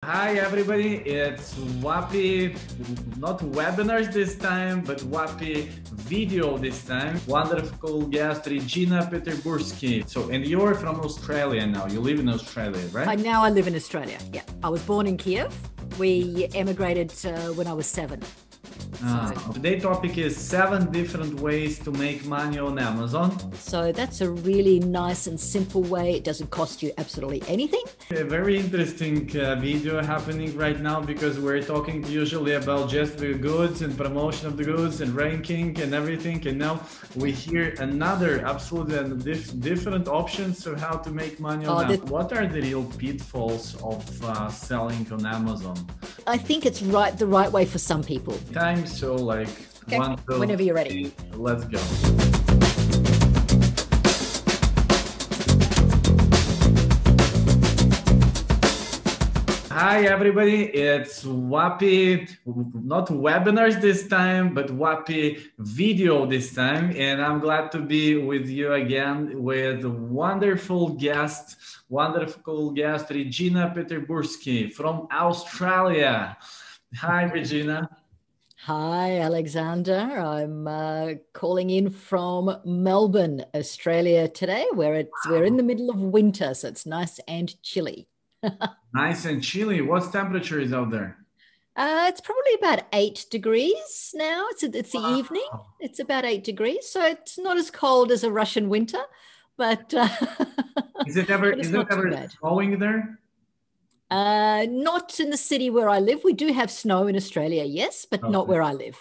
Hi everybody, it's WAPI, not webinars this time, but WAPI video this time. Wonderful guest, Regina Peterburgsky. So, and you're from Australia now, you live in Australia, right? Now I live in Australia, yeah. I was born in Kiev. We emigrated when I was 7. Today's topic is 7 different ways to make money on Amazon. So that's a really nice and simple way. It doesn't cost you absolutely anything. A very interesting video happening right now because we're talking usually about just the goods and promotion of the goods and ranking and everything. And now we hear another absolutely different options of how to make money on Amazon. What are the real pitfalls of selling on Amazon? I think it's the right way for some people. So like okay. Whenever you're ready. Let's go. Hi everybody, it's WAPI, not webinars this time, but WAPI video this time. And I'm glad to be with you again with wonderful guest, Regina Peterburgsky from Australia. Hi, Regina. Hi, Alexander. I'm calling in from Melbourne, Australia today, where we're in the middle of winter, so it's nice and chilly. Nice and chilly. What temperature is out there? It's probably about 8 degrees now. It's the evening. It's about 8 degrees, so it's not as cold as a Russian winter, but is it ever snowing there? Not in the city where I live. We do have snow in Australia, yes, but not where I live.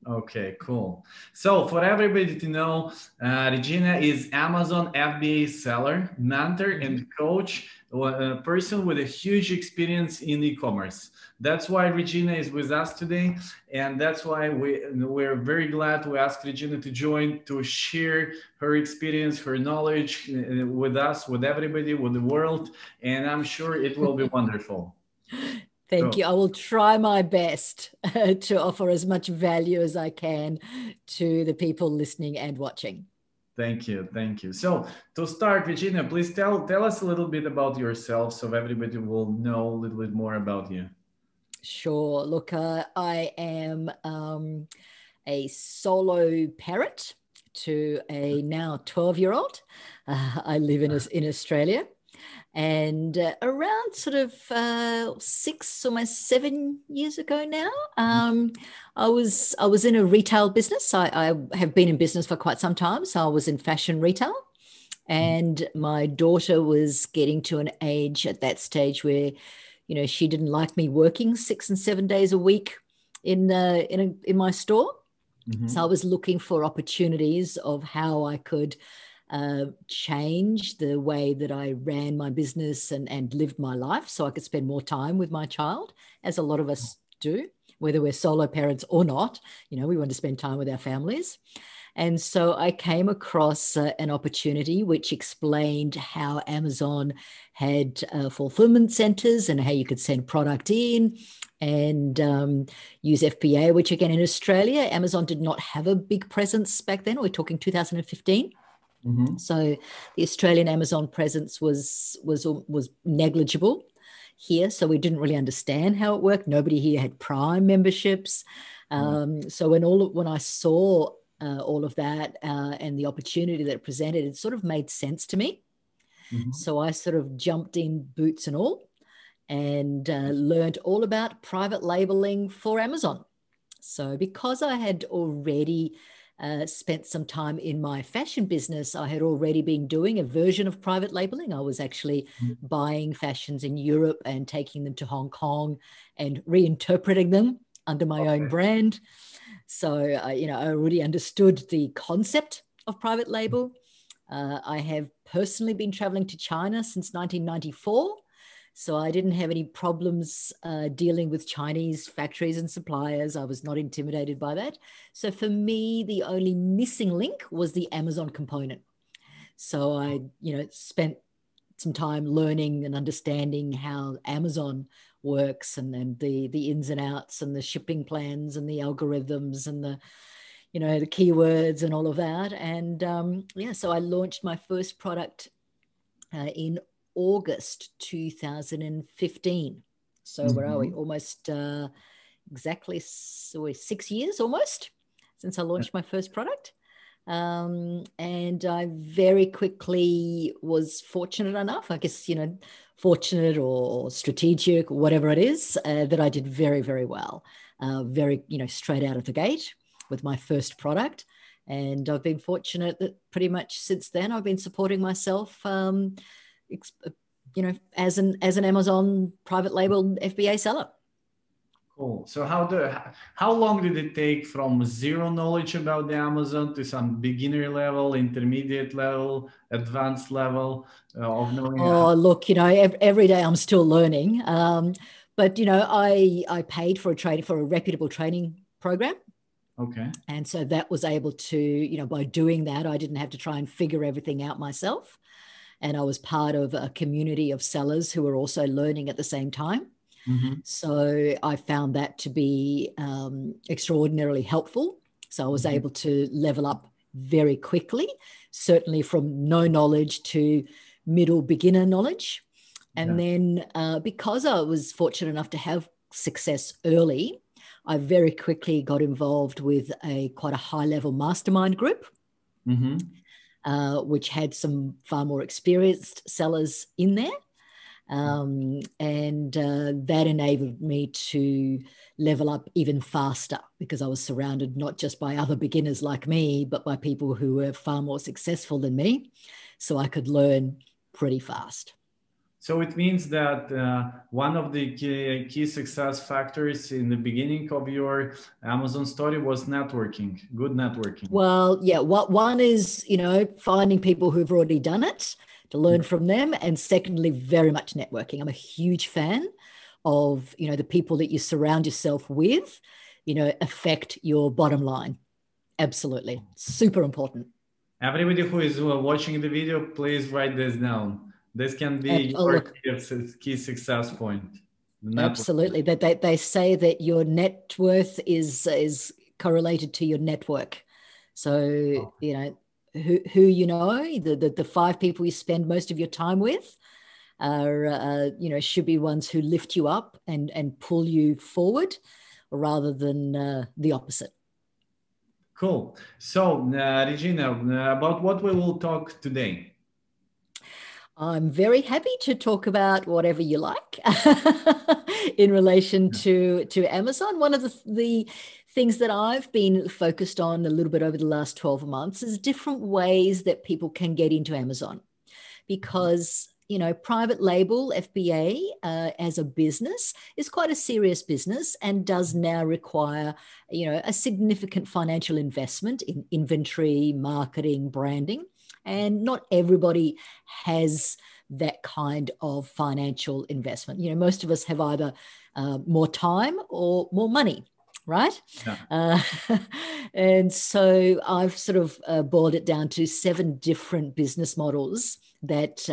Okay, cool. So for everybody to know, Regina is Amazon FBA seller, mentor, and coach, a person with a huge experience in e-commerce. That's why Regina is with us today. And that's why we're very glad to ask Regina to join, to share her experience, her knowledge with us, with everybody, with the world. And I'm sure it will be wonderful. Thank you. I will try my best to offer as much value as I can to the people listening and watching. Thank you. Thank you. So to start, Regina, please tell us a little bit about yourself so everybody will know a little bit more about you. Sure. Look, I am a solo parent to a now 12-year-old. I live in Australia. And around sort of 6, almost 7 years ago now, I was in a retail business. I have been in business for quite some time. So I was in fashion retail, and my daughter was getting to an age at that stage where, you know, she didn't like me working 6 and 7 days a week in my store. Mm-hmm. So I was looking for opportunities of how I could change the way that I ran my business and lived my life so I could spend more time with my child, as a lot of us do, whether we're solo parents or not. You know, we want to spend time with our families. And so I came across an opportunity which explained how Amazon had fulfillment centers and how you could send product in and use FBA, which again, in Australia, Amazon did not have a big presence back then. We're talking 2015. Mm-hmm. So the Australian Amazon presence was negligible here. So we didn't really understand how it worked. Nobody here had Prime memberships. So when I saw all of that and the opportunity that it presented, it sort of made sense to me. Mm-hmm. So I sort of jumped in, boots and all, and learned all about private labeling for Amazon. So because I had already spent some time in my fashion business, I had already been doing a version of private labeling. I was actually buying fashions in Europe and taking them to Hong Kong and reinterpreting them under my own brand. So, I already understood the concept of private label. I have personally been traveling to China since 1994. So I didn't have any problems dealing with Chinese factories and suppliers. I was not intimidated by that. So for me, the only missing link was the Amazon component. So I, spent some time learning and understanding how Amazon works and the ins and outs and the shipping plans and the algorithms and the keywords and all of that. And so I launched my first product in August 2015. So where are we? Almost exactly 6 years almost since I launched my first product. And I very quickly was fortunate enough, I guess, fortunate or strategic, whatever it is, that I did very, very well, very, straight out of the gate with my first product. And I've been fortunate that pretty much since then I've been supporting myself, as an Amazon private label FBA seller. Cool. So how long did it take from zero knowledge about the Amazon to some beginner level, intermediate level, advanced level of knowing? Look, every day I'm still learning. But I paid for a reputable training program. Okay. And so that was able to, by doing that, I didn't have to try and figure everything out myself. And I was part of a community of sellers who were also learning at the same time. So I found that to be extraordinarily helpful. So I was able to level up very quickly, certainly from no knowledge to middle beginner knowledge. And then because I was fortunate enough to have success early, I very quickly got involved with quite a high-level mastermind group, which had some far more experienced sellers in there. And that enabled me to level up even faster because I was surrounded not just by other beginners like me, but by people who were far more successful than me. So I could learn pretty fast. So it means that one of the key success factors in the beginning of your Amazon story was networking, good networking. Well, yeah, one is, finding people who've already done it to learn from them. And secondly, very much networking. I'm a huge fan of, the people that you surround yourself with, affect your bottom line. Absolutely. Super important. Everybody who is watching the video, please write this down. This can be your key success point. Absolutely. That they say that your net worth is correlated to your network. So, the 5 people you spend most of your time with are, should be ones who lift you up and pull you forward rather than the opposite. Cool. So, Regina, about what we will talk today? I'm very happy to talk about whatever you like in relation to Amazon. One of the things that I've been focused on a little bit over the last 12 months is different ways that people can get into Amazon because, private label FBA as a business is quite a serious business and does now require, a significant financial investment in inventory, marketing, branding. And not everybody has that kind of financial investment. Most of us have either more time or more money, right? Yeah. And so I've sort of boiled it down to 7 different business models that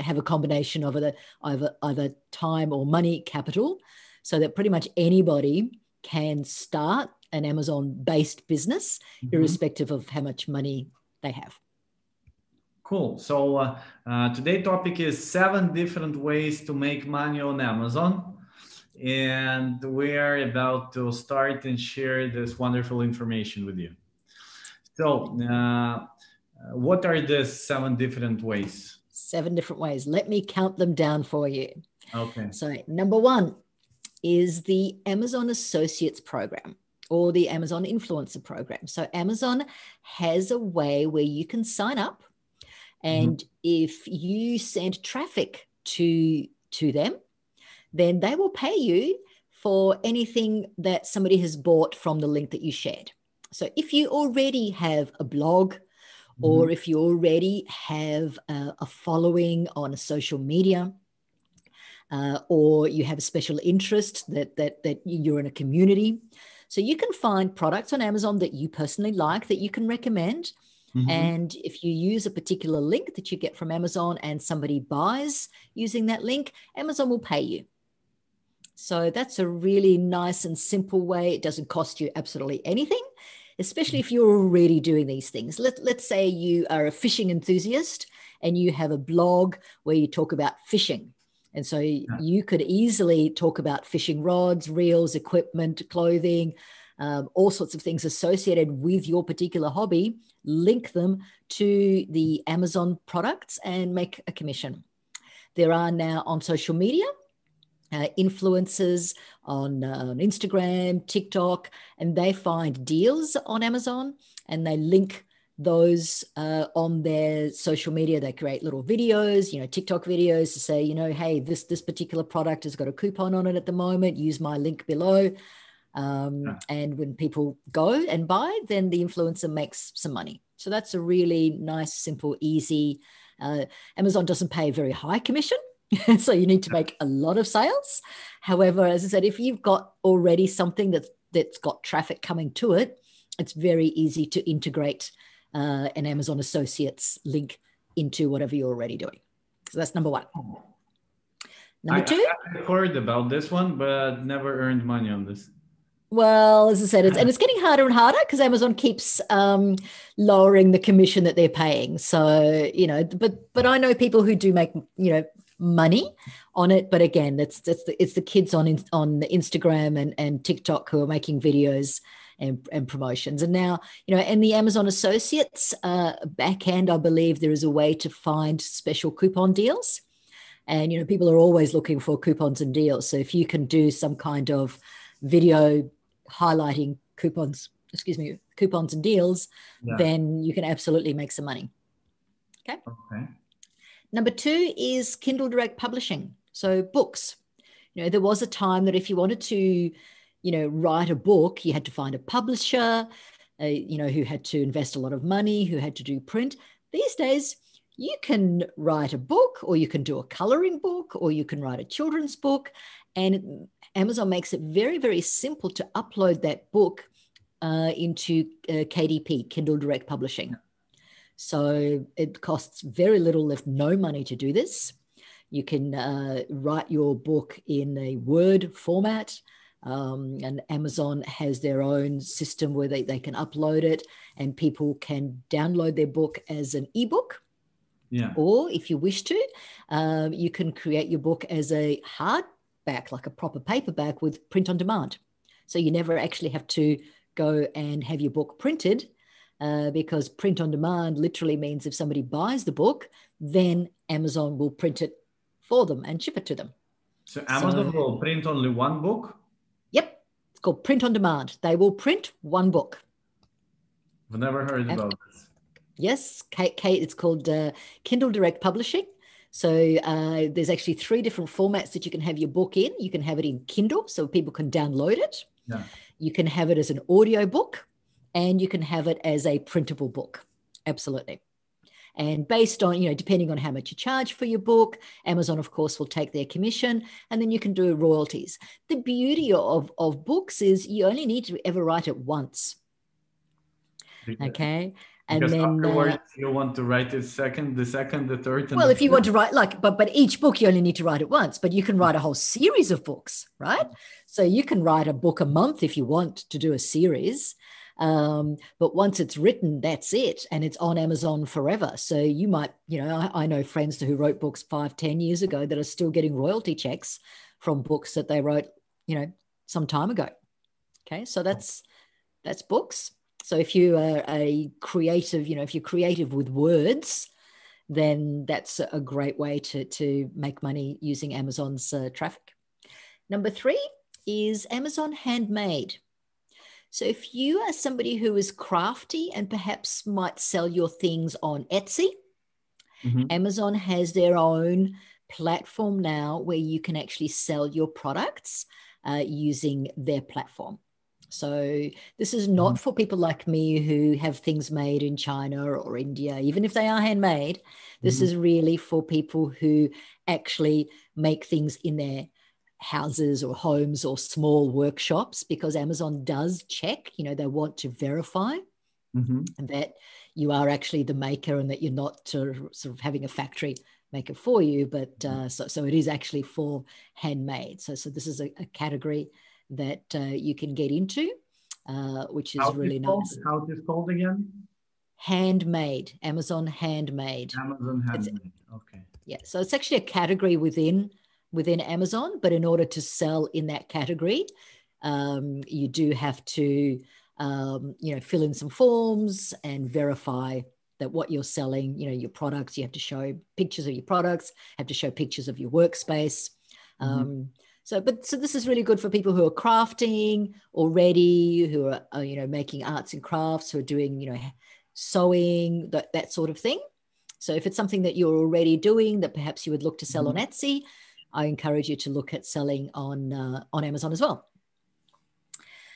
have a combination of either time or money capital, so that pretty much anybody can start an Amazon-based business, irrespective of how much money they have. Cool. So today's topic is 7 different ways to make money on Amazon. And we're about to start and share this wonderful information with you. So what are the 7 different ways? 7 different ways. Let me count them down for you. Okay. So number 1 is the Amazon Associates Program or the Amazon Influencer Program. So Amazon has a way where you can sign up. And if you send traffic to them, then they will pay you for anything that somebody has bought from the link that you shared. So if you already have a blog, or if you already have a following on a social media, or you have a special interest that you're in a community, so you can find products on Amazon that you personally like that you can recommend. And if you use a particular link that you get from Amazon and somebody buys using that link, Amazon will pay you. So that's a really nice and simple way. It doesn't cost you absolutely anything, especially if you're already doing these things. Let's say you are a fishing enthusiast and you have a blog where you talk about fishing. And so you could easily talk about fishing rods, reels, equipment, clothing, all sorts of things associated with your particular hobby, link them to the Amazon products and make a commission. There are now on social media, influencers on Instagram, TikTok, and they find deals on Amazon and they link those on their social media. They create little videos, TikTok videos to say, hey, this particular product has got a coupon on it at the moment. Use my link below. And when people go and buy, then the influencer makes some money. So that's a really nice, simple, easy. Amazon doesn't pay a very high commission. So you need to make a lot of sales. However, as I said, if you've got already something that's got traffic coming to it, it's very easy to integrate an Amazon Associates link into whatever you're already doing. So that's number one. Number two. I heard about this one, but never earned money on this. Well, as I said, it's getting harder and harder because Amazon keeps lowering the commission that they're paying. So, but I know people who do make, money on it. But again, it's the kids on Instagram and TikTok who are making videos and promotions. And now, in the Amazon Associates back end, I believe there is a way to find special coupon deals. And, people are always looking for coupons and deals. So if you can do some kind of video highlighting coupons and deals, then you can absolutely make some money. Okay. Number two is Kindle Direct Publishing. So books. There was a time that if you wanted to, write a book, you had to find a publisher, who had to invest a lot of money, who had to do print. These days, you can write a book, or you can do a coloring book, or you can write a children's book. And Amazon makes it very, very simple to upload that book into KDP, Kindle Direct Publishing. So it costs very little, if no money, to do this. You can write your book in a Word format, and Amazon has their own system where they can upload it and people can download their book as an ebook. Or if you wish to, you can create your book as a hardback, like a proper paperback with print on demand. So you never actually have to go and have your book printed. Because print on demand literally means if somebody buys the book, then Amazon will print it for them and ship it to them. So Amazon will print only one book? Yep. It's called print on demand. They will print one book. I've never heard about this. Yes. Kate, it's called Kindle Direct Publishing. So there's actually 3 different formats that you can have your book in. You can have it in Kindle, so people can download it. You can have it as an audio book. And you can have it as a printable book. Absolutely. And based on, depending on how much you charge for your book, Amazon, of course, will take their commission, and then you can do royalties. The beauty of books is you only need to ever write it once. Okay. And because then afterwards you want to write it the second, the third. Well, if you want to write but each book you only need to write it once, but you can write a whole series of books, right? So you can write a book a month if you want to do a series. But once it's written, that's it. And it's on Amazon forever. So you might, I know friends who wrote books 5-10 years ago that are still getting royalty checks from books that they wrote, some time ago. Okay. So that's books. So if you are a creative, if you're creative with words, then that's a great way to make money using Amazon's traffic. Number 3 is Amazon Handmade. So if you are somebody who is crafty and perhaps might sell your things on Etsy, Amazon has their own platform now where you can actually sell your products using their platform. So this is not for people like me who have things made in China or India, even if they are handmade. This is really for people who actually make things in their houses or homes or small workshops, because Amazon does check, they want to verify that you are actually the maker and that you're not sort of having a factory make it for you, but so it is actually for handmade. So this is a category that you can get into, which is really nice. How is it called again? Handmade, Amazon Handmade. Amazon Handmade, okay. Yeah, so it's actually a category within within Amazon, but in order to sell in that category, you do have to, fill in some forms and verify that what you're selling, your products, you have to show pictures of your products, have to show pictures of your workspace. So this is really good for people who are crafting already, who are, making arts and crafts, who are doing, sewing, that sort of thing. So if it's something that you're already doing that perhaps you would look to sell on Etsy, I encourage you to look at selling on Amazon as well.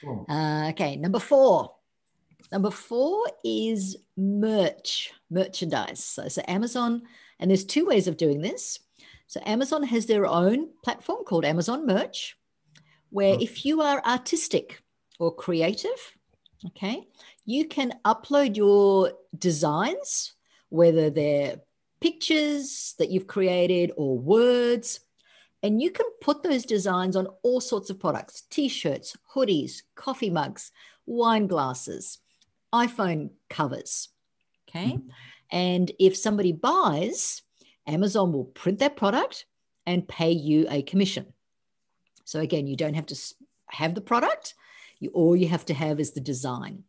Cool. Okay, number four. Number four is merchandise. So Amazon, and there's two ways of doing this. So Amazon has their own platform called Amazon Merch, where if you are artistic or creative, okay, you can upload your designs, whether they're pictures that you've created or words, and you can put those designs on all sorts of products: t-shirts, hoodies, coffee mugs, wine glasses, iPhone covers, okay? And if somebody buys, Amazon will print that product and pay you a commission. So again, you don't have to have the product. All you have to have is the design.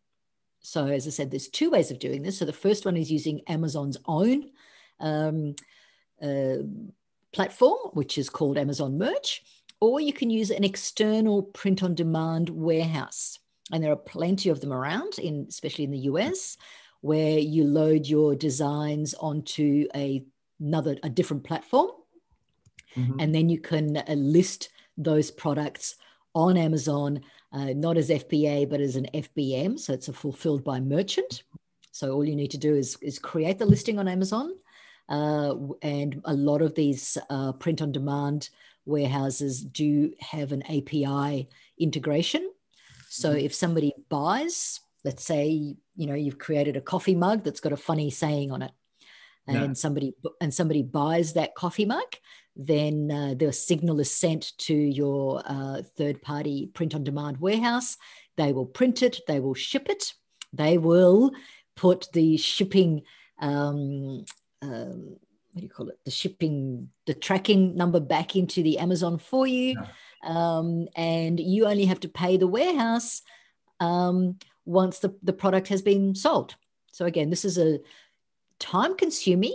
So as I said, there's two ways of doing this. So the first one is using Amazon's own platform, which is called Amazon Merch, or you can use an external print-on-demand warehouse. And there are plenty of them around, especially in the US, where you load your designs onto a different platform, and then you can list those products on Amazon, not as FBA, but as an FBM. So it's a fulfilled by merchant. So all you need to do is create the listing on Amazon. And a lot of these print-on-demand warehouses do have an API integration. So if somebody buys, let's say, you've created a coffee mug that's got a funny saying on it, and somebody buys that coffee mug, then the signal is sent to your third-party print-on-demand warehouse. They will print it. They will ship it. They will put the shipping, what do you call it? The tracking number back into the Amazon for you. And you only have to pay the warehouse once the product has been sold. So again, this is a time-consuming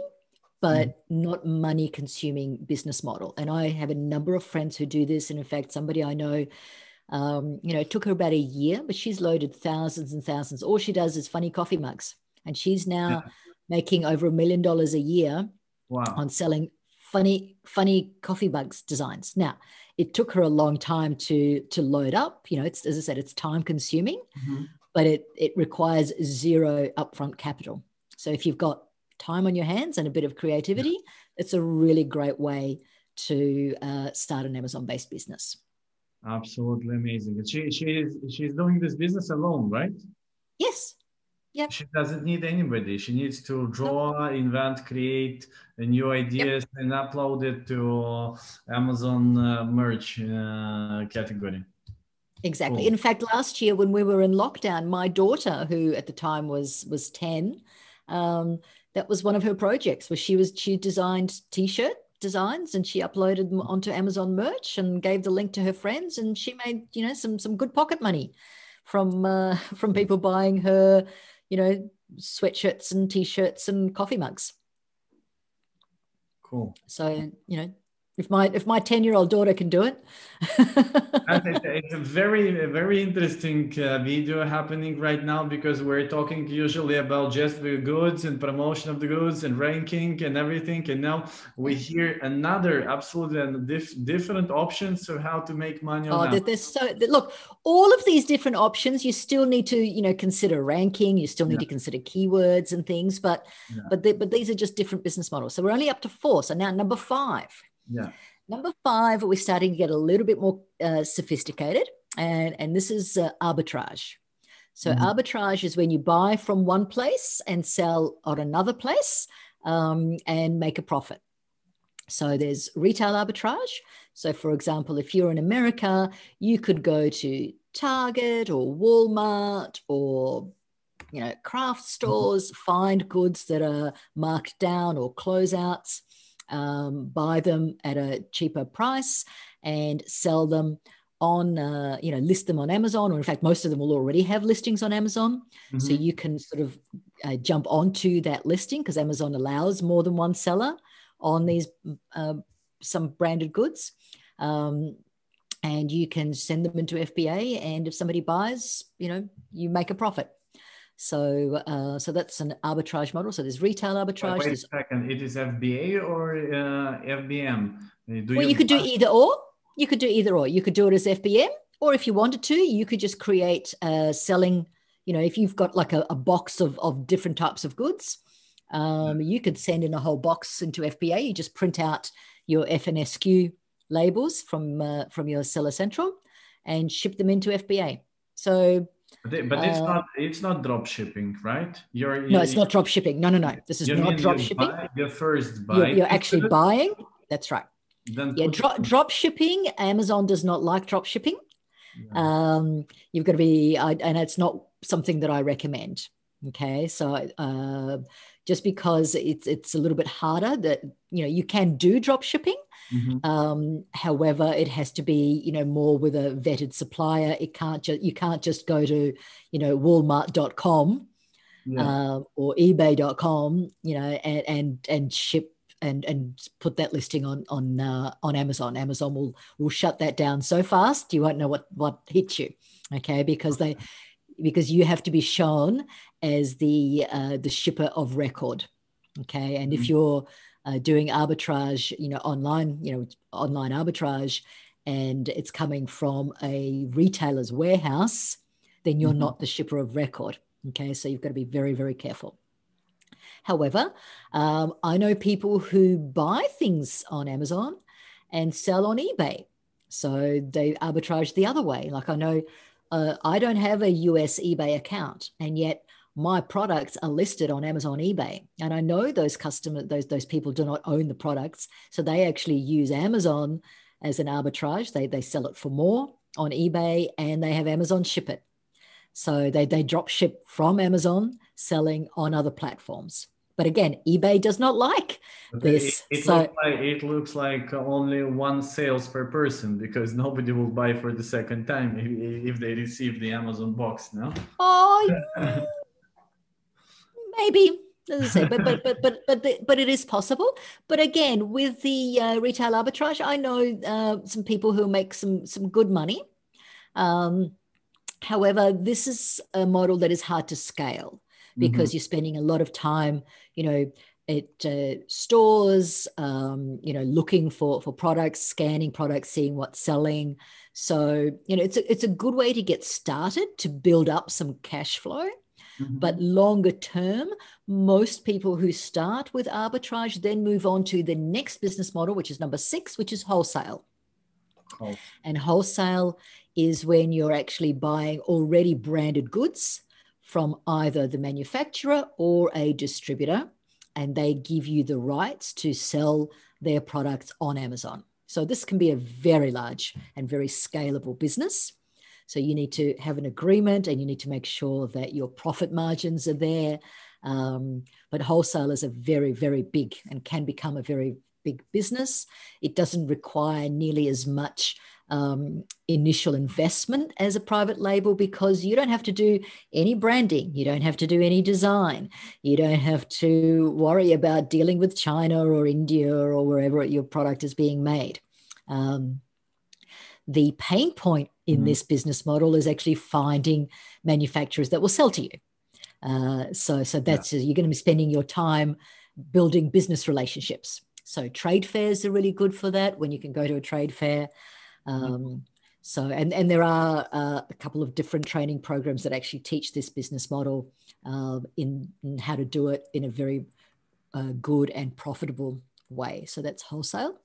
but not money-consuming business model. And I have a number of friends who do this. And in fact, somebody I know, it took her about a year, but she's loaded thousands and thousands. All she does is funny coffee mugs. And she's now making over $1 million a year on selling funny coffee mugs designs. Now, it took her a long time to load up. It's, as I said, it's time-consuming, but it requires zero upfront capital. So if you've got time on your hands and a bit of creativity, it's a really great way to start an Amazon-based business. Absolutely amazing. She's doing this business alone, right? Yes. Yep. She doesn't need anybody. She needs to draw, invent, create new ideas, and upload it to Amazon merch category. Exactly. Cool. In fact, last year when we were in lockdown, my daughter, who at the time was 10, that was one of her projects, where she designed t-shirt designs and she uploaded them onto Amazon Merch and gave the link to her friends, and she made some good pocket money from people buying her sweatshirts and t-shirts and coffee mugs. Cool. So if my 10-year-old daughter can do it. It's a very interesting video happening right now, because we're talking usually about just the goods and promotion of the goods and ranking and everything, and now we hear another absolutely different options of how to make money on that. Look, all of these different options, you still need to consider ranking, you still need to consider keywords and things, but these are just different business models. So we're only up to 4. So now number 5. Number 5, we're starting to get a little bit more sophisticated, and this is arbitrage. So arbitrage is when you buy from one place and sell at another place and make a profit. So there's retail arbitrage. So for example, if you're in America, you could go to Target or Walmart or craft stores, find goods that are marked down or closeouts, buy them at a cheaper price and sell them on, list them on Amazon, or in fact, most of them will already have listings on Amazon. Mm-hmm. So you can sort of jump onto that listing because Amazon allows more than one seller on these some branded goods. And you can send them into FBA, and if somebody buys, you make a profit. So that's an arbitrage model. So there's retail arbitrage. Wait a second, it is FBA or FBM? You could do either or. You could do either or. You could do it as FBM, or if you wanted to, you could just create selling. If you've got like a box of different types of goods, you could send in a whole box into FBA. You just print out your FNSQ labels from your Seller Central and ship them into FBA. So, but it's not drop shipping, right? No, it's not drop shipping. No. This is not drop shipping. You first buy. You're actually buying. That's right. Drop shipping. Amazon does not like drop shipping. Yeah. You've got to be, and it's not something that I recommend. Okay, so just because it's a little bit harder, that you can do drop shipping. Mm-hmm. However, it has to be more with a vetted supplier. You can't just go to Walmart.com or eBay.com and ship and put that listing on Amazon. Amazon will shut that down so fast you won't know what hit you. Okay, because you have to be shown as the shipper of record. Okay, and if you're doing arbitrage, online arbitrage, and it's coming from a retailer's warehouse, then you're not the shipper of record. Okay, so you've got to be very, very careful. However, I know people who buy things on Amazon and sell on eBay. So they arbitrage the other way. Like I know I don't have a US eBay account, and yet my products are listed on Amazon eBay. And I know those customers, those people do not own the products. So they actually use Amazon as an arbitrage. They sell it for more on eBay, and they have Amazon ship it. So they drop ship from Amazon, selling on other platforms. But again, eBay does not like this. It looks like only one sales per person, because nobody will buy for the second time if they receive the Amazon box, no? Oh, maybe, as I say, but it is possible. But again, with the retail arbitrage, I know some people who make some good money. However, this is a model that is hard to scale because you're spending a lot of time, at stores, looking for products, scanning products, seeing what's selling. So, it's a good way to get started to build up some cash flow. But longer term, most people who start with arbitrage then move on to the next business model, which is number 6, which is wholesale. And wholesale is when you're actually buying already branded goods from either the manufacturer or a distributor, and they give you the rights to sell their products on Amazon. So this can be a very large and very scalable business. So you need to have an agreement, and you need to make sure that your profit margins are there. But wholesalers are very, very big and can become a very big business. It doesn't require nearly as much initial investment as a private label, because you don't have to do any branding. You don't have to do any design. You don't have to worry about dealing with China or India or wherever your product is being made. The pain point in this business model is actually finding manufacturers that will sell to you. So that's you're going to be spending your time building business relationships. So trade fairs are really good for that, when you can go to a trade fair. So there are a couple of different training programs that actually teach this business model in how to do it in a very good and profitable way. So that's wholesale.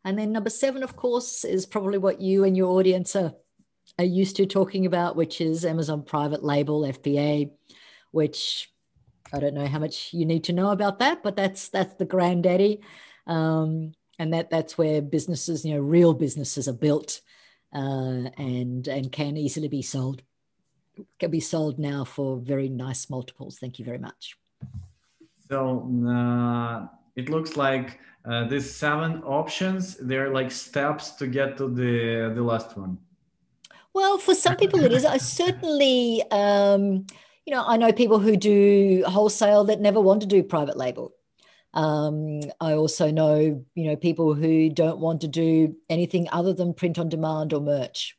And then number 7, of course, is probably what you and your audience are used to talking about, which is Amazon private label, FBA, which I don't know how much you need to know about that, but that's the granddaddy. And that's where businesses, real businesses are built and can easily be sold. Can be sold now for very nice multiples. Thank you very much. So it looks like these 7 options, they're like steps to get to the last one. Well, for some people it is. I certainly, I know people who do wholesale that never want to do private label. I also know, people who don't want to do anything other than print on demand or merch.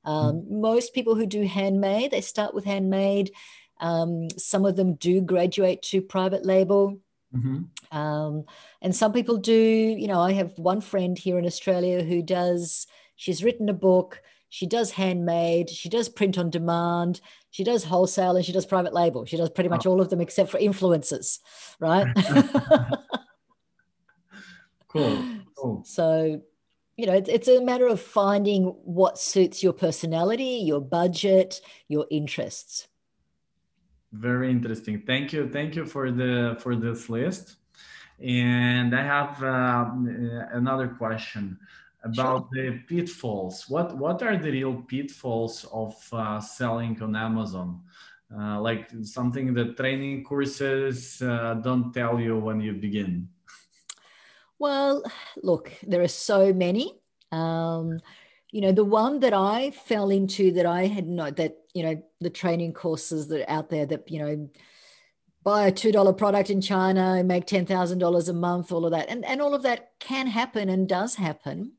Most people who do handmade, they start with handmade. Some of them do graduate to private label. And some people do, I have one friend here in Australia who she's written a book, she does handmade, she does print on demand, she does wholesale, and she does private label. She does pretty much all of them except for influencers, right? Cool. So, it's a matter of finding what suits your personality, your budget, your interests. Very interesting. Thank you for this list. And I have another question about the pitfalls. What are the real pitfalls of selling on Amazon? Like something that training courses don't tell you when you begin. Well, look, there are so many. The one that I fell into that I had not, that, the training courses that are out there that, buy a $2 product in China and make $10,000 a month, all of that. And all of that can happen and does happen.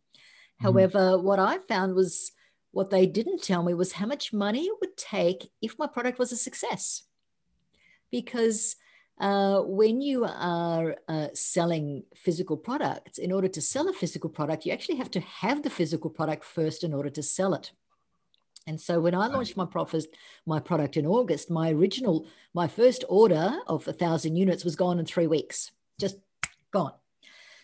However, what I found was, what they didn't tell me was how much money it would take if my product was a success. Because when you are selling physical products, in order to sell a physical product, you actually have to have the physical product first in order to sell it. And so when I launched my product in August, my first order of 1,000 units was gone in 3 weeks, just gone.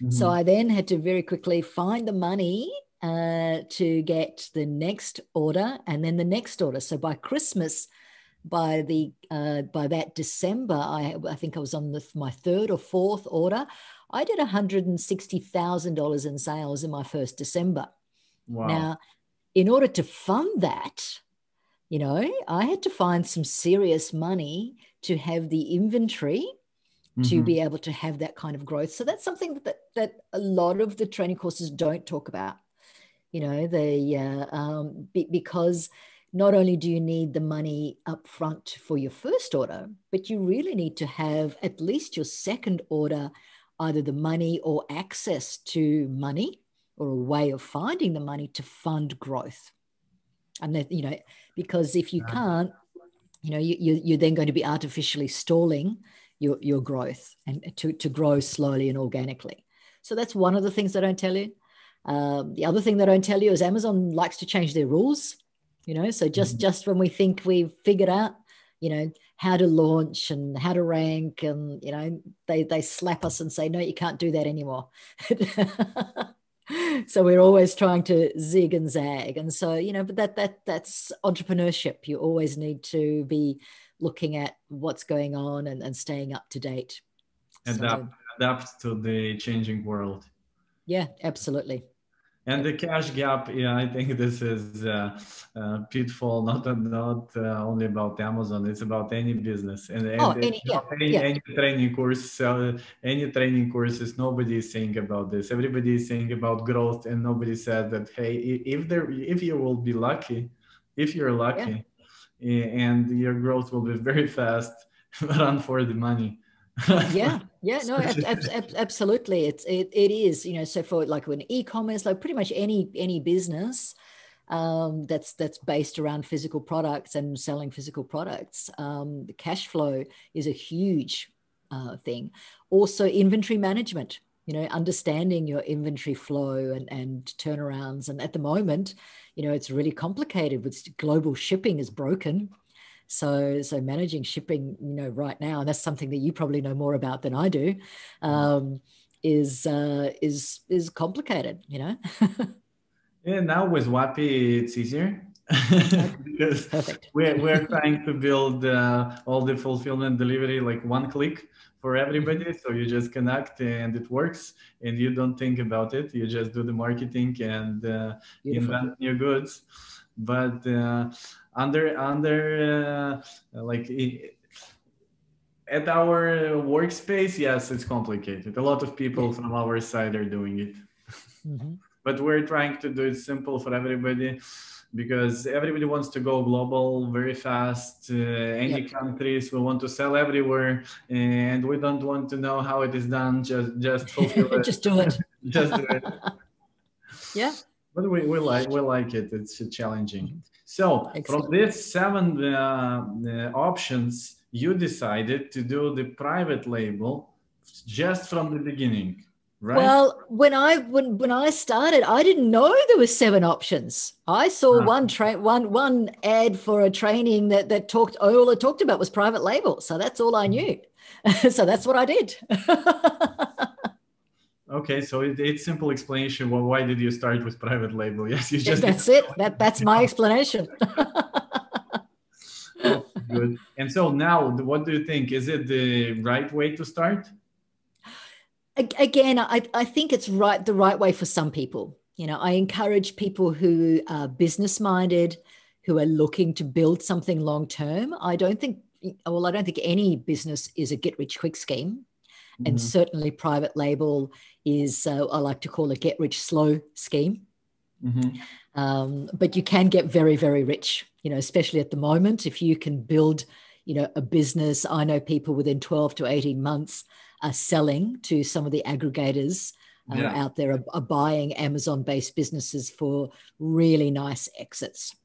So I then had to very quickly find the money to get the next order and then the next order. So by Christmas, by that December, I think I was on my 3rd or 4th order. I did $160,000 in sales in my first December. Wow. Now, in order to fund that, I had to find some serious money to have the inventory to be able to have that kind of growth. So that's something that a lot of the training courses don't talk about. Because not only do you need the money up front for your first order, but you really need to have at least your second order, either the money or access to money, or a way of finding the money to fund growth. And that, because if you can't, you're then going to be artificially stalling your growth and to grow slowly and organically. So that's one of the things they don't tell you. The other thing they don't tell you is Amazon likes to change their rules. So just when we think we've figured out, how to launch and how to rank, and they slap us and say, no, you can't do that anymore. So we're always trying to zig and zag. And so, but that's entrepreneurship. You always need to be looking at what's going on and staying up to date. Adapt to the changing world. Yeah, absolutely. And the cash gap, I think this is a pitfall, not only about Amazon, it's about any business. And any training course, any training courses, nobody is saying about this. Everybody is saying about growth, and nobody said that, hey, if you will be lucky, if you're lucky, and your growth will be very fast, run for the money. No, absolutely. It is, so for like an e-commerce, like pretty much any business that's based around physical products and selling physical products, the cash flow is a huge thing. Also, inventory management, understanding your inventory flow and turnarounds. And at the moment, it's really complicated with global shipping is broken. So managing shipping, right now, and that's something that you probably know more about than I do, is complicated, Yeah, now with WAPI, it's easier because we're trying to build all the fulfillment delivery like one click for everybody. So you just connect and it works, and you don't think about it. You just do the marketing and invent new goods. But under like At our workspace, yes, it's complicated. A lot of people from our side are doing it. But we're trying to do it simple for everybody because everybody wants to go global very fast. Any countries, we want to sell everywhere, and we don't want to know how it is done. Just fulfill it. Just do it. Just do it. Yeah. But we like it. It's challenging. So Excellent. from these 7 options, you decided to do the private label just from the beginning, right? Well, when I started, I didn't know there were 7 options. I saw one ad for a training that all it talked about was private label. So that's all I knew. So that's what I did. Okay, so it's simple explanation. Well, why did you start with private label? Yes, you just. That's it. That's my explanation. Oh, good. And so now, what do you think? Is it the right way to start? Again, I think it's the right way for some people. I encourage people who are business minded, who are looking to build something long term. I don't think any business is a get rich quick scheme. And certainly private label is, I like to call a get rich slow scheme. But you can get very, very rich, especially at the moment. If you can build, a business, I know people within 12 to 18 months are selling to some of the aggregators out there, are buying Amazon-based businesses for really nice exits.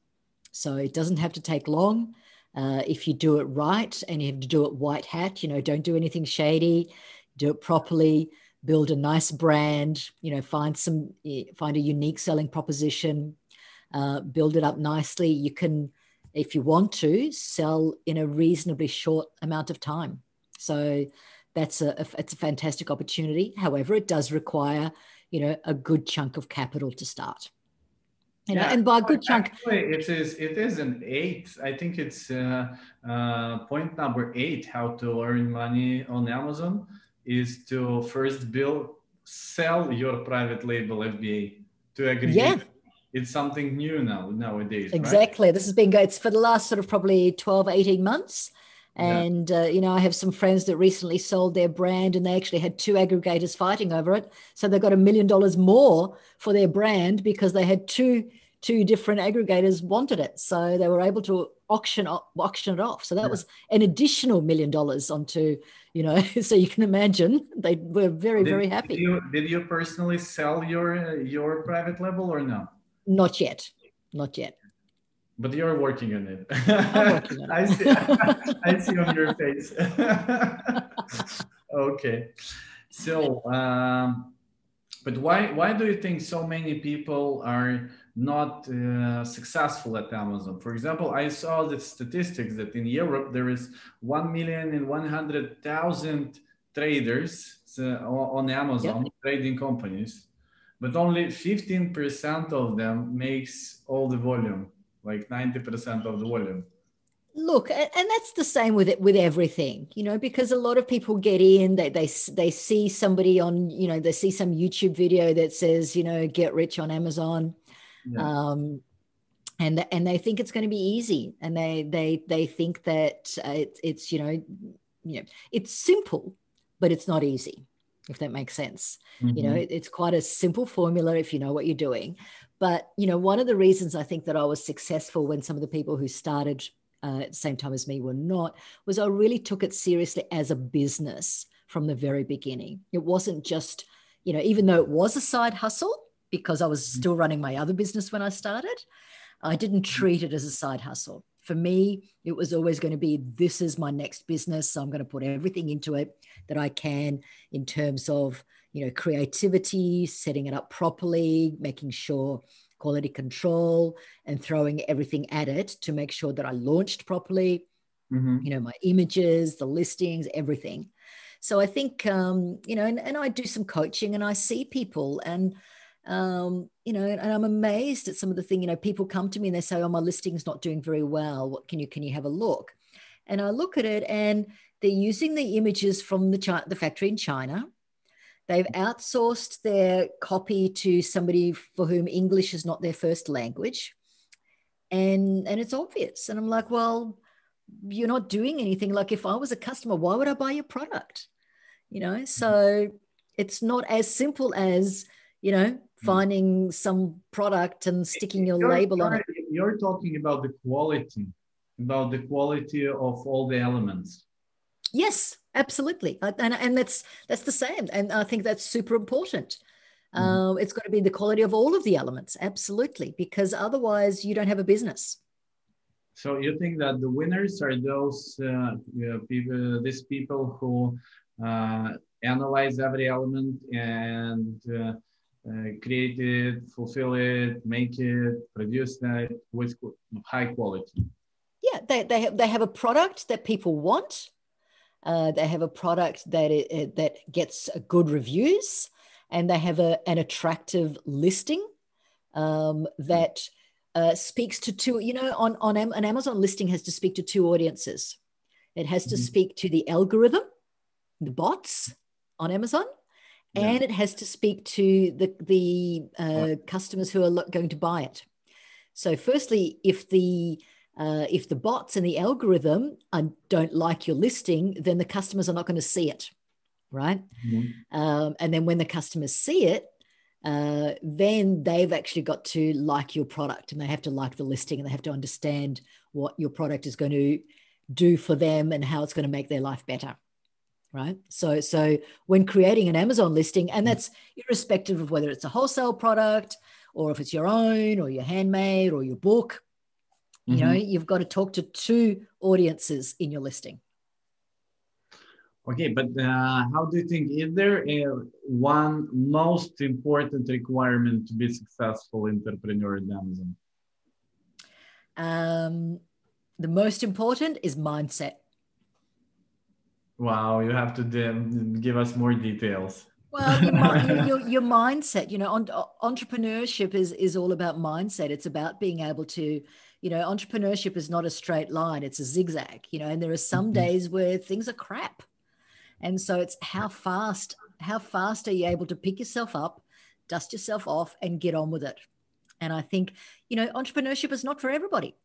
So it doesn't have to take long. If you do it right, and you have to do it white hat, don't do anything shady, do it properly, build a nice brand, find a unique selling proposition, build it up nicely. You can, if you want to, sell in a reasonably short amount of time. So it's a fantastic opportunity. However, it does require, a good chunk of capital to start. And by a good chunk, actually, it is an 8. I think it's point number 8. How to earn money on Amazon is to first sell your private label FBA to aggregate. Yeah. It's something new nowadays. Exactly. Right? This has been good. It's for the last sort of probably 12, 18 months. And, I have some friends that recently sold their brand, and they actually had 2 aggregators fighting over it. So they got $1 million more for their brand because they had two different aggregators wanted it. So they were able to auction it off. So that was an additional $1 million onto, so you can imagine they were very, very happy. Did you personally sell your private label or no? Not yet. Not yet. But you're working on it. I'm working on it. I see on your face. Okay. So, but why do you think so many people are not successful at Amazon? For example, I saw the statistics that in Europe there is 1,100,000 traders on Amazon, trading companies, but only 15% of them makes all the volume. Like 90% of the volume. Look, and that's the same with everything, because a lot of people get in, they see somebody on, they see some YouTube video that says, get rich on Amazon. And they think it's going to be easy, and they think that it's it's simple, but it's not easy, if that makes sense. It's quite a simple formula if you know what you're doing. But, one of the reasons I think that I was successful when some of the people who started at the same time as me were not, was I really took it seriously as a business from the very beginning. It wasn't just, even though it was a side hustle, because I was still running my other business when I started, I didn't treat it as a side hustle. For me, it was always going to be, this is my next business. So I'm going to put everything into it that I can in terms of, creativity, setting it up properly, making sure quality control, and throwing everything at it to make sure that I launched properly, my images, the listings, everything. So I think, and I do some coaching, and I see people, and, and I'm amazed at some of the things, people come to me and they say, oh, my listing's not doing very well. What can you have a look? And I look at it, and they're using the images from the factory in China. They've outsourced their copy to somebody for whom English is not their first language. And it's obvious. And I'm like, well, you're not doing anything. Like if I was a customer, why would I buy your product? So it's not as simple as, finding some product and sticking your label on it. You're talking about the quality of all the elements. Yes, absolutely. And that's the same. And I think that's super important. It's got to be the quality of all of the elements. Absolutely. Because otherwise you don't have a business. So you think that the winners are those people, these people who analyze every element and create it, fulfill it, make it, produce that with high quality? Yeah, they have a product that people want. They have a product that gets good reviews, and they have an attractive listing that speaks to two. An Amazon listing has to speak to two audiences. It has to speak to the algorithm, the bots on Amazon, and it has to speak to the customers who are going to buy it. So, firstly, if the bots and the algorithm don't like your listing, then the customers are not going to see it, right? And then when the customers see it, then they've actually got to like your product, and they have to like the listing, and they have to understand what your product is going to do for them and how it's going to make their life better, right? So when creating an Amazon listing, and that's irrespective of whether it's a wholesale product or if it's your own or your handmade or your book, you've got to talk to two audiences in your listing. Okay, but how do you think, is there one most important requirement to be successful entrepreneur at Amazon? The most important is mindset. Wow, you have to give us more details. Well, your mindset, entrepreneurship is all about mindset. It's about being able to, entrepreneurship is not a straight line. It's a zigzag, and there are some days where things are crap. And so it's how fast are you able to pick yourself up, dust yourself off, and get on with it. And I think, entrepreneurship is not for everybody.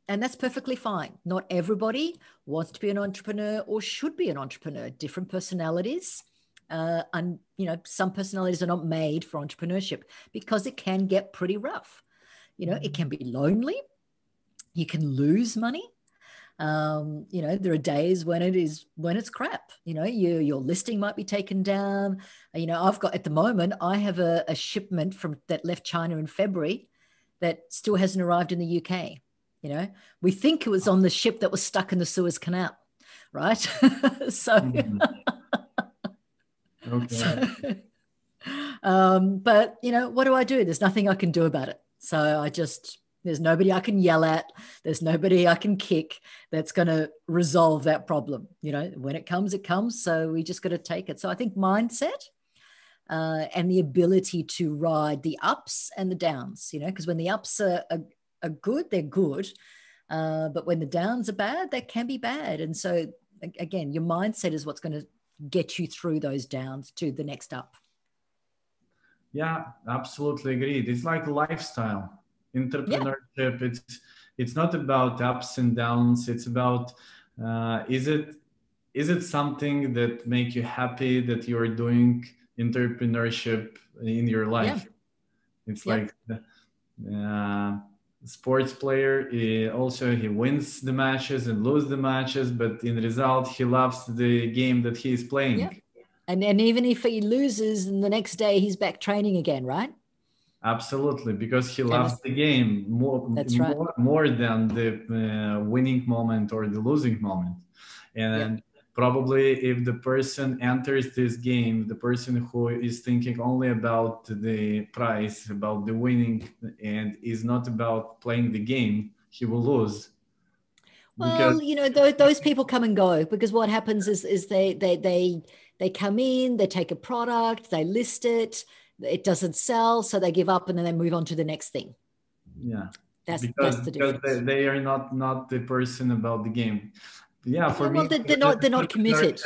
And that's perfectly fine. Not everybody wants to be an entrepreneur or should be an entrepreneur. Different personalities. And, some personalities are not made for entrepreneurship because it can get pretty rough. It can be lonely. You can lose money. There are days when it's crap. Your listing might be taken down. I've got, at the moment, I have a shipment that left China in February that still hasn't arrived in the UK. We think it was on the ship that was stuck in the Suez Canal, right? So, okay. But what do I do? There's nothing I can do about it. So there's nobody I can yell at. There's nobody I can kick that's going to resolve that problem. When it comes, it comes. So we just got to take it. So I think mindset and the ability to ride the ups and the downs, because when the ups are good, they're good. But when the downs are bad, they can be bad. And so, again, your mindset is what's going to get you through those downs to the next up. Yeah, absolutely agreed. It's like a lifestyle. Entrepreneurship, it's not about ups and downs. It's about is it something that make you happy that you're doing entrepreneurship in your life? It's like sports player, he wins the matches and lose the matches, but in result he loves the game that he is playing. And even if he loses, and the next day he's back training again, right? Absolutely, because he loves the game more than the winning moment or the losing moment. And probably if the person enters this game, the person who is thinking only about the prize, about the winning, and is not about playing the game, he will lose. Well, those people come and go, because what happens is they come in, they take a product, they list it, it doesn't sell, so they give up and then they move on to the next thing. Yeah, that's the difference. Because they are not the person about the game. Yeah, for me, they're not committed.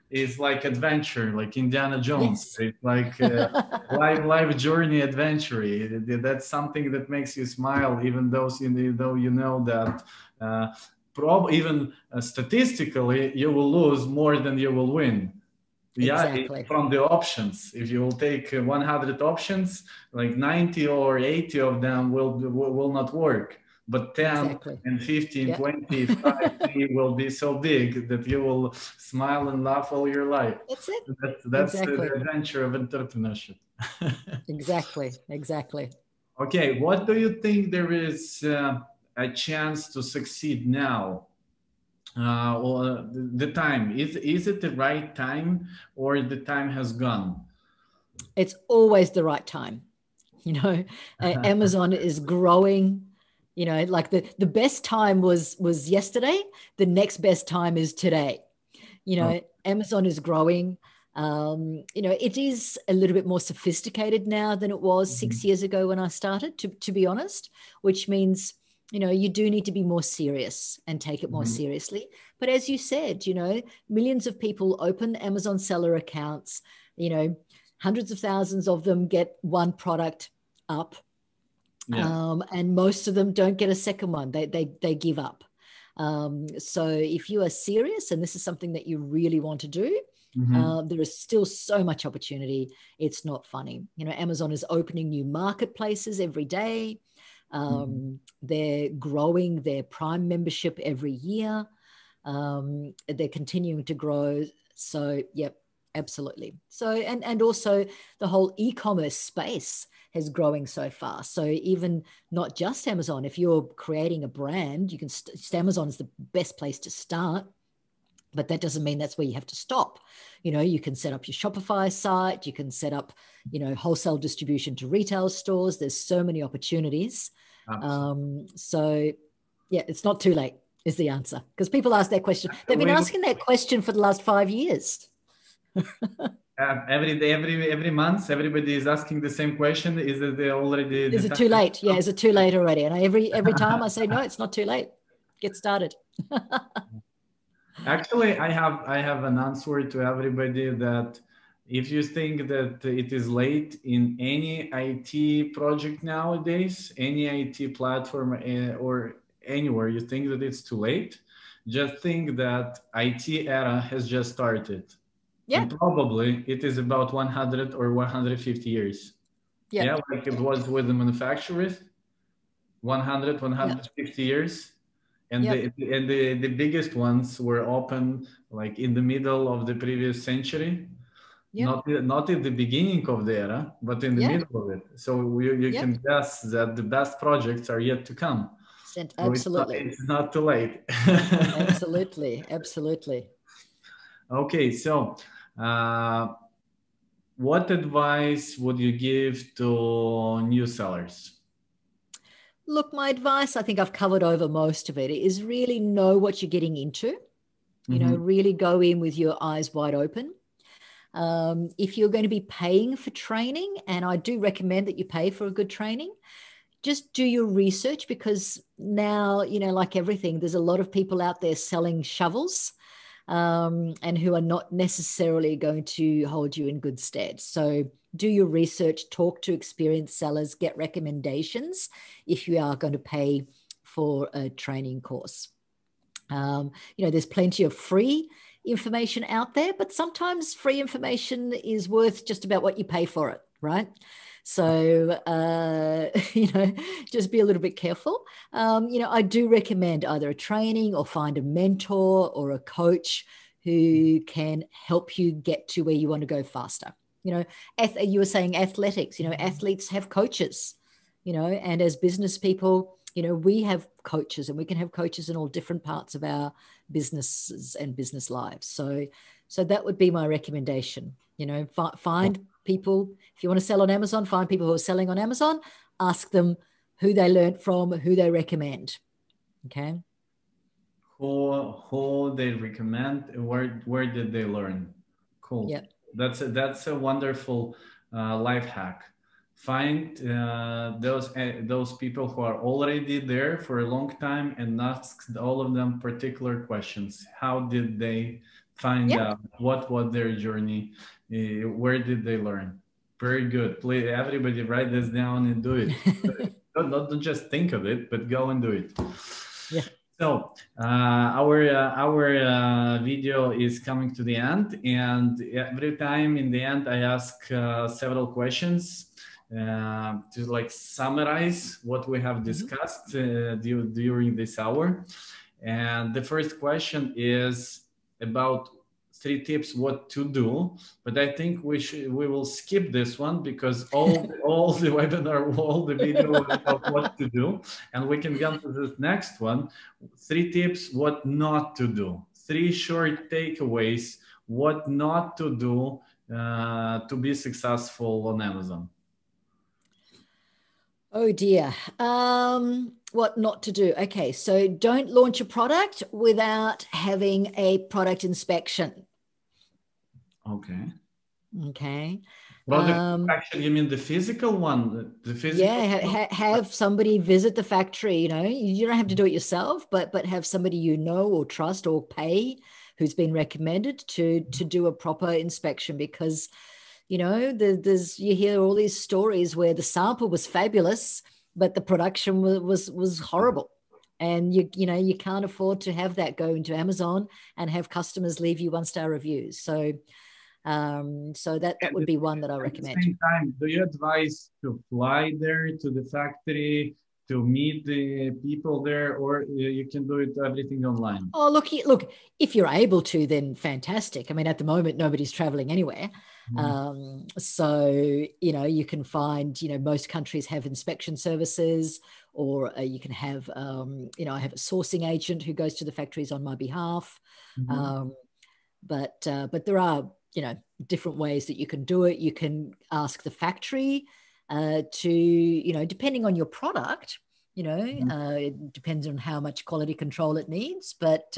It's like adventure, like Indiana Jones. It's like life journey adventure. That's something that makes you smile, even though you know that even statistically, you will lose more than you will win. Yeah, Exactly. from the options. If you will take 100 options, like 90 or 80 of them will not work. But 10 Exactly. and 15, Yeah. 25 will be so big that you will smile and laugh all your life. That's it. That's the Exactly. adventure of entrepreneurship. Exactly. Exactly. Okay, what do you think there is a chance to succeed now? Or the time, is it the right time, or the time has gone? It's always the right time. Amazon is growing. Like the best time was yesterday. The next best time is today. Oh, Amazon is growing. It is a little bit more sophisticated now than it was 6 years ago when I started, to be honest, which means, you do need to be more serious and take it more mhm. seriously. But as you said, millions of people open Amazon seller accounts, hundreds of thousands of them get one product up. Yeah. And most of them don't get a second one. They give up. So if you are serious and this is something that you really want to do, Mhm. there is still so much opportunity. It's not funny. Amazon is opening new marketplaces every day. Mhm. They're growing their Prime membership every year. They're continuing to grow. So, yep, absolutely. So, and also the whole e-commerce space is growing so fast. So even not just Amazon, if you're creating a brand, you can Amazon is the best place to start. But that doesn't mean that's where you have to stop. You can set up your Shopify site. You can set up, wholesale distribution to retail stores. There's so many opportunities. Absolutely. So, yeah, it's not too late is the answer. Because people ask that question. They've been We, asking that question for the last 5 years. every day, every month, everybody is asking the same question. Is it already Is the it time? too late? Yeah, is it too late already? And every time I say, no, it's not too late. Get started. Actually, I have an answer to everybody that if you think that it is late in any IT project nowadays, any IT platform or anywhere, you think that it's too late, just think that IT era has just started. Yeah, And probably it is about 100 or 150 years. yeah, Yeah, like it was with the manufacturers, 100, yeah, 150 years. And yeah, the biggest ones were open like in the middle of the previous century, yeah, not in the beginning of the era, but in the yeah, middle of it. So you yeah. can guess that the best projects are yet to come. So Absolutely. it's not too late. Absolutely. Absolutely. Okay, so uh, what advice would you give to new sellers? Look, my advice, I think I've covered over most of it, is really know what you're getting into. Mhm. Really go in with your eyes wide open. If you're going to be paying for training, and I do recommend that you pay for a good training, just do your research because now, like everything, there's a lot of people out there selling shovels and who are not necessarily going to hold you in good stead. So do your research, talk to experienced sellers, get recommendations if you are going to pay for a training course. There's plenty of free information out there, but sometimes free information is worth just about what you pay for it, right? So, just be a little bit careful. I do recommend either a training or find a mentor or a coach who can help you get to where you want to go faster. You were saying athletics, athletes have coaches, and as business people, we have coaches and we can have coaches in all different parts of our businesses and business lives. So that would be my recommendation. Find people, if you want to sell on Amazon, find people who are selling on Amazon, ask them who they learned from, who they recommend. Okay. Who they recommend, where did they learn? Cool. Yeah. That's a wonderful life hack. Find those people who are already there for a long time and ask all of them particular questions. How did they find Yeah. out? What was their journey? Where did they learn? Very good. Please, everybody, write this down and do it. Don't just think of it, but go and do it. Yeah. So our video is coming to the end, and every time in the end I ask several questions to like summarize what we have discussed during this hour. And the first question is about 3 tips what to do, but I think we will skip this one because all the webinar, all the video was about what to do, and we can go to the next one. 3 tips what not to do. 3 short takeaways what not to do to be successful on Amazon. Oh dear. What not to do? Okay, so don't launch a product without having a product inspection. Okay. Okay. Product inspection, you mean the physical one? The physical Yeah, have somebody visit the factory. You don't have to do it yourself, but have somebody you know or trust or pay who's been recommended to do a proper inspection, because there's you hear all these stories where the sample was fabulous, but the production was horrible, and you can't afford to have that go into Amazon and have customers leave you 1-star reviews. So that would be one that I recommend. At the same time, do you advise to fly there to the factory to meet the people there, or you can do it everything online? Oh, look, if you're able to, then fantastic. I mean, at the moment, nobody's traveling anywhere. So, you can find, most countries have inspection services, or you can have, I have a sourcing agent who goes to the factories on my behalf. But there are, different ways that you can do it. You can ask the factory to, depending on your product, it depends on how much quality control it needs. But,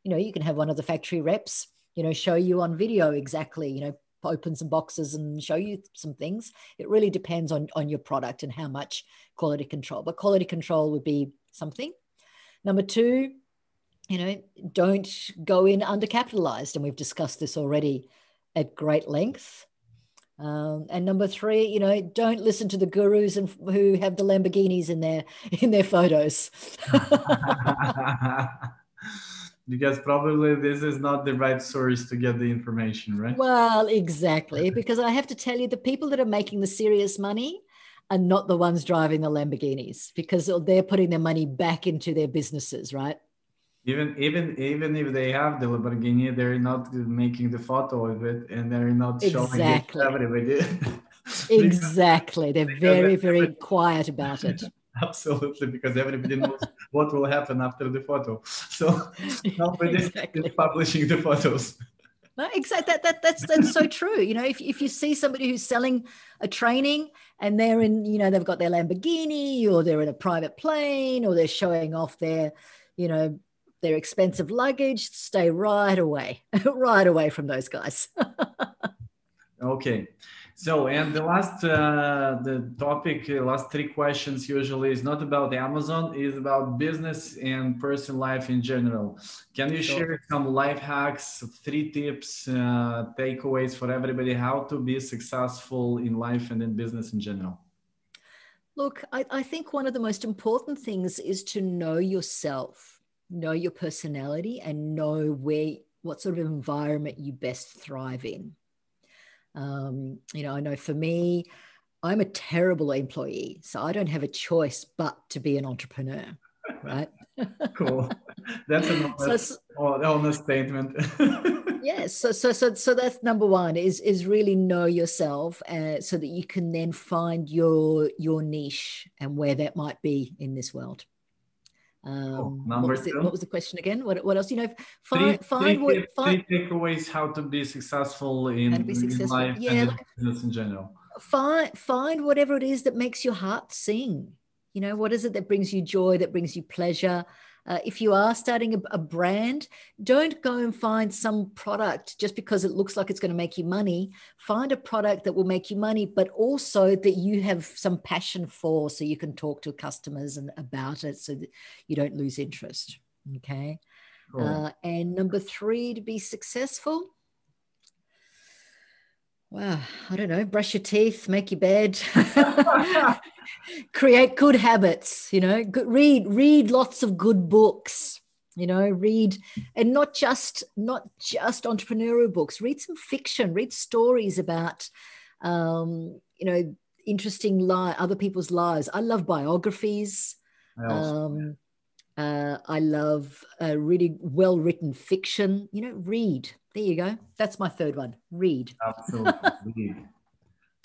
you can have one of the factory reps, show you on video exactly, open some boxes and show you some things. It really depends on your product and how much quality control. But quality control would be something. Number 2, don't go in undercapitalized. And we've discussed this already at great length. And number 3, don't listen to the gurus and who have the Lamborghinis in their photos. Because probably this is not the right source to get the information, right? Well, exactly. Because I have to tell you, the people that are making the serious money are not the ones driving the Lamborghinis, because they're putting their money back into their businesses, right? Even if they have the Lamborghini, they're not making the photo of it, and they're not showing it to everybody. Exactly. They're very, very quiet about it. Absolutely, because everybody knows what will happen after the photo. So nobody is publishing the photos. No, exactly. That's so true. If you see somebody who's selling a training and they're in, they've got their Lamborghini, or they're in a private plane, or they're showing off their expensive luggage, stay right away from those guys. Okay. So, and the last last 3 questions usually is not about Amazon, is about business and personal life in general. Can you share some life hacks, 3 tips, takeaways for everybody, how to be successful in life and in business in general? Look, I think one of the most important things is to know yourself, know your personality, and know what sort of environment you best thrive in. I know for me, I'm a terrible employee, so I don't have a choice but to be an entrepreneur, right? Cool. That's an honest statement. Yes. So that's number 1 is really know yourself, so that you can then find your niche and where that might be in this world. Number 2. What was the question again? What else? Three takeaways how to be successful in life and in business in general. Find whatever it is that makes your heart sing. What is it that brings you joy, that brings you pleasure? If you are starting a brand, don't go and find some product just because it looks like it's going to make you money. Find a product that will make you money, but also that you have some passion for, so you can talk to customers about it, so that you don't lose interest. Okay. Cool. And number 3, to be successful, Wow, I don't know, brush your teeth, make your bed, create good habits, read lots of good books, read, and not just entrepreneurial books, read some fiction, read stories about, interesting other people's lives. I love biographies. I also, I love really well-written fiction. Read. There you go. That's my third one. Read. absolutely.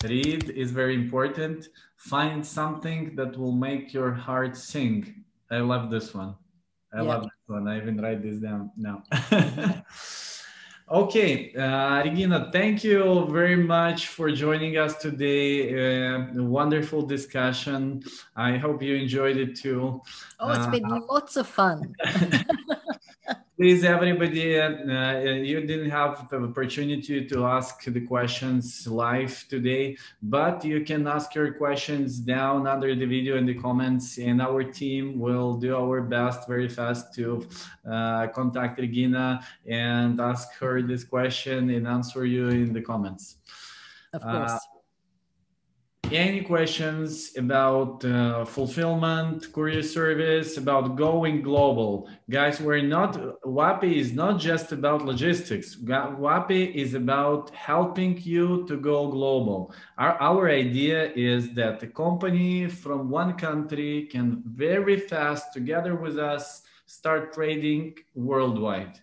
Read is very important. Find something that will make your heart sing. I love this one. I love this one. I even write this down now. Okay, Regina, thank you very much for joining us today. A wonderful discussion. I hope you enjoyed it too. Oh, it's been lots of fun. Please, everybody, you didn't have the opportunity to ask the questions live today, but you can ask your questions down under the video in the comments, and our team will do our best very fast to contact Regina and ask her this question and answer you in the comments. Of course. Any questions about fulfillment, courier service, about going global? Guys, WAPI is not just about logistics. WAPI is about helping you to go global. Our idea is that the company from one country can very fast, together with us, start trading worldwide.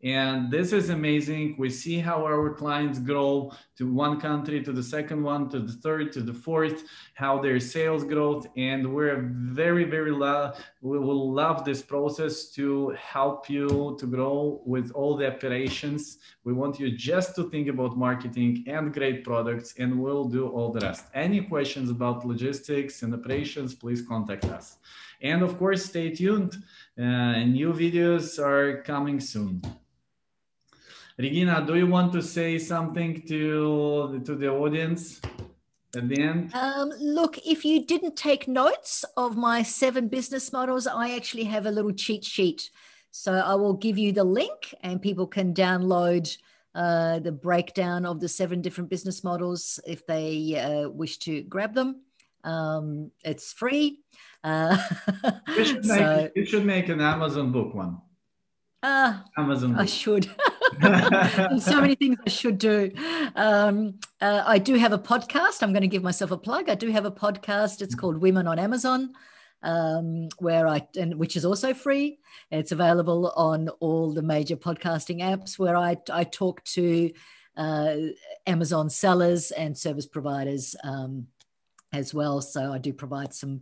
And this is amazing. We see how our clients grow to one country, to the second one, to the third, to the fourth, how their sales growth. And we're very, we will love this process to help you to grow with all the operations. We want you just to think about marketing and great products, and we'll do all the rest. Any questions about logistics and operations, please contact us. And of course, stay tuned. New videos are coming soon. Regina, do you want to say something to the audience at the end? Look, if you didn't take notes of my 7 business models, I actually have a little cheat sheet. So I will give you the link and people can download the breakdown of the 7 different business models if they wish to grab them. It's free. You should make an Amazon book one. Amazon book. I should. There's so many things I should do. I do have a podcast. I'm going to give myself a plug. I do have a podcast. It's called Women on Amazon, which is also free. It's available on all the major podcasting apps where I talk to Amazon sellers and service providers as well. So I do provide some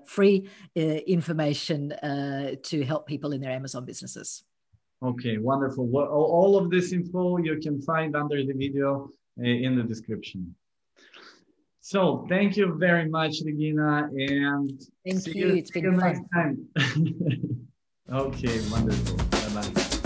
free information to help people in their Amazon businesses. Okay, wonderful. Well, all of this info you can find under the video in the description. So thank you very much, Regina, and thank you. It's been fun. Next time. Okay, wonderful. Bye-bye.